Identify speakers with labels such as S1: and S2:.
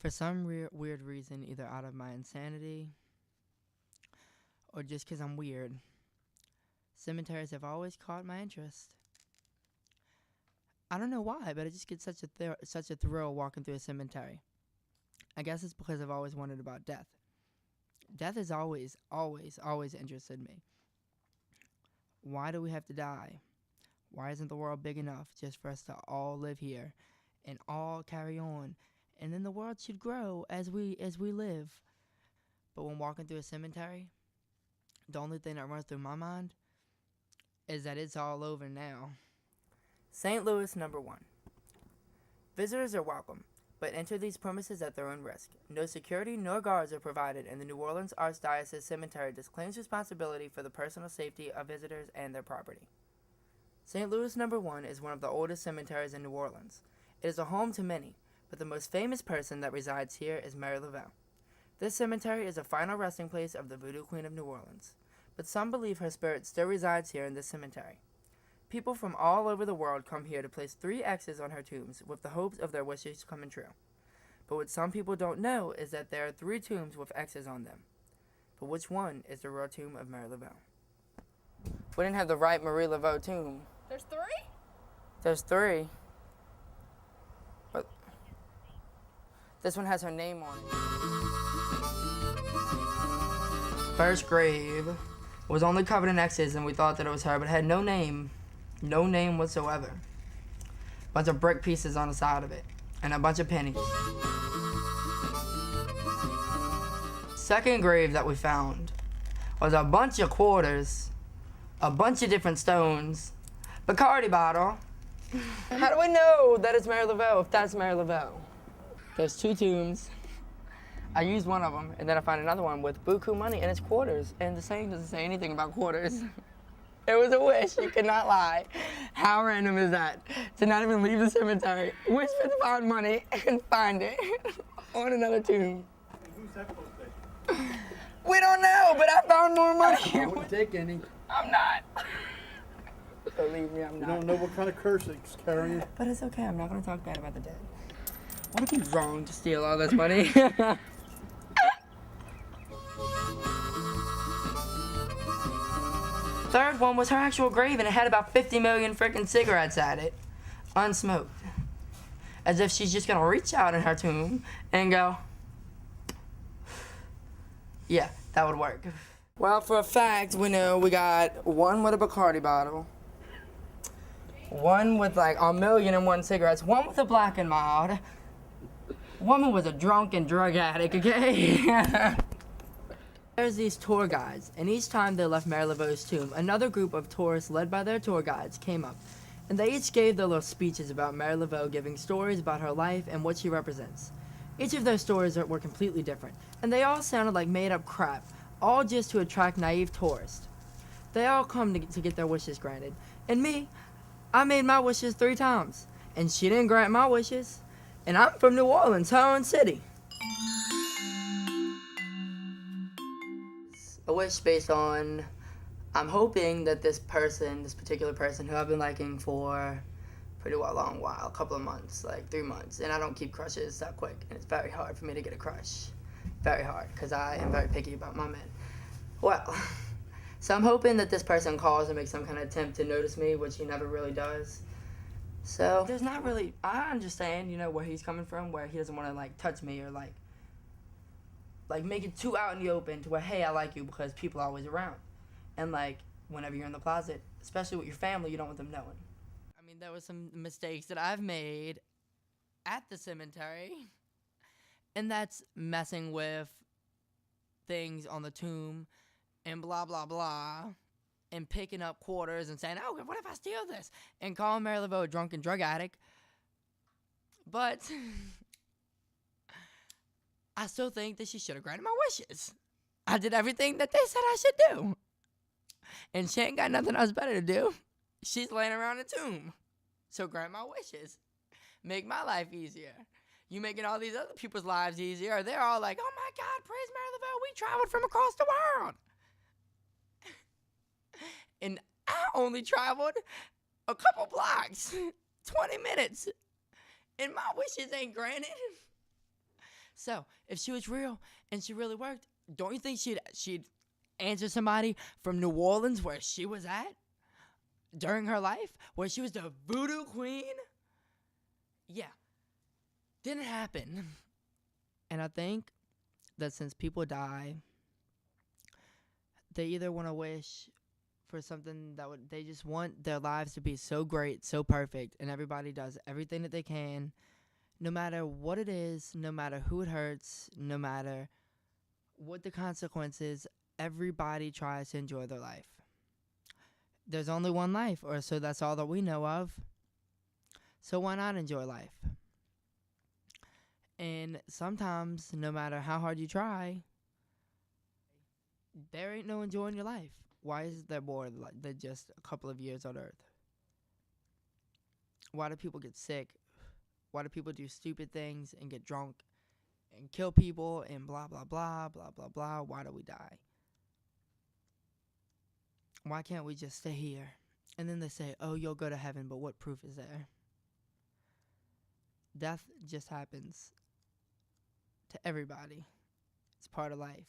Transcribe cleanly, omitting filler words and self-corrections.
S1: For some weird reason, either out of my insanity or just because I'm weird, cemeteries have always caught my interest. I don't know why, but I just get such a thrill walking through a cemetery. I guess it's because I've always wondered about death. Death has always interested me. Why do we have to die? Why isn't the world big enough just for us to all live here and all carry on? And then the world should grow as we live. But when walking through a cemetery, the only thing that runs through my mind is that it's all over now. St. Louis, number 1. Visitors are welcome, but enter these premises at their own risk. No security nor guards are provided, and the New Orleans Archdiocese Cemetery disclaims responsibility for the personal safety of visitors and their property. St. Louis, number 1 is one of the oldest cemeteries in New Orleans. It is a home to many, but the most famous person that resides here is Mary Lavelle. This cemetery is a final resting place of the Voodoo Queen of New Orleans, but some believe her spirit still resides here in this cemetery. People from all over the world come here to place 3 X's on her tombs with the hopes of their wishes coming true. But what some people don't know is that there are 3 tombs with X's on them. But which one is the real tomb of Mary Lavelle? We didn't have the right Marie Laveau tomb.
S2: There's 3?
S1: There's 3. But this one has her name on it. First grave was only covered in X's, and we thought that it was her, but it had no name. No name whatsoever. Bunch of brick pieces on the side of it, and a bunch of pennies. Second grave that we found was a bunch of quarters, a bunch of different stones, Bacardi bottle. How do we know that it's Mary Lavelle if that's Mary Lavelle? There's 2 tombs. I used one of them, and then I found another one with buku money, and it's quarters, and the saying doesn't say anything about quarters. It was a wish, you could not lie. How random is that? To not even leave the cemetery, wish for to find money, and find it on another tomb.
S3: Who's that supposed to be?
S1: We don't know, but I found more money.
S3: I wouldn't take any.
S1: I'm not. Believe me, I'm
S3: You
S1: not.
S3: don't know what kind of curse it's carrying.
S1: But it's okay, I'm not gonna talk bad about the dead. Would it be wrong to steal all this money? Third one was her actual grave, and it had about 50 million freaking cigarettes at it, unsmoked. As if she's just gonna reach out in her tomb and go, yeah, that would work. Well, for a fact, we know we got one with a Bacardi bottle, one with like 1,000,001 cigarettes, one with a Black and Mild. Woman was a drunk and drug addict, okay? There's these tour guides, and each time they left Mary Laveau's tomb, another group of tourists led by their tour guides came up, and they each gave their little speeches about Mary Laveau, giving stories about her life and what she represents. Each of their stories were completely different, and they all sounded like made-up crap, all just to attract naive tourists. They all come to get their wishes granted, and me, I made my wishes 3 times, and she didn't grant my wishes, and I'm from New Orleans, her own city. A wish based on, I'm hoping that this particular person who I've been liking for pretty long while, a couple of months, like 3 months, and I don't keep crushes that quick, and it's very hard for me to get a crush. Very hard, because I am very picky about my men. Well, so I'm hoping that this person calls and makes some kind of attempt to notice me, which he never really does. So there's not really, I understand, where he's coming from, where he doesn't want to, touch me or, make it too out in the open to where, hey, I like you because people are always around. And, whenever you're in the closet, especially with your family, you don't want them knowing. I mean, there were some mistakes that I've made at the cemetery, and that's messing with things on the tomb and blah, blah, blah, and picking up quarters and saying, oh, what if I steal this? And calling Mary Laveau a drunk and drug addict. But I still think that she should have granted my wishes. I did everything that they said I should do. And she ain't got nothing else better to do. She's laying around a tomb. So grant my wishes. Make my life easier. You making all these other people's lives easier. They're all like, oh my God, praise Mary Laveau. We traveled from across the world. And I only traveled a couple blocks, 20 minutes, and my wishes ain't granted. So if she was real and she really worked, don't you think she'd answer somebody from New Orleans where she was at during her life, where she was the voodoo queen? Yeah, didn't happen. And I think that since people die, they either want to wish for something that they just want their lives to be so great, so perfect, and everybody does everything that they can, no matter what it is, no matter who it hurts, no matter what the consequences, everybody tries to enjoy their life. There's only one life, or so that's all that we know of. So why not enjoy life? And sometimes, no matter how hard you try, there ain't no enjoying your life. Why is there more than just a couple of years on Earth? Why do people get sick? Why do people do stupid things and get drunk and kill people and blah, blah, blah, blah, blah, blah? Why do we die? Why can't we just stay here? And then they say, oh, you'll go to heaven, but what proof is there? Death just happens to everybody. It's part of life.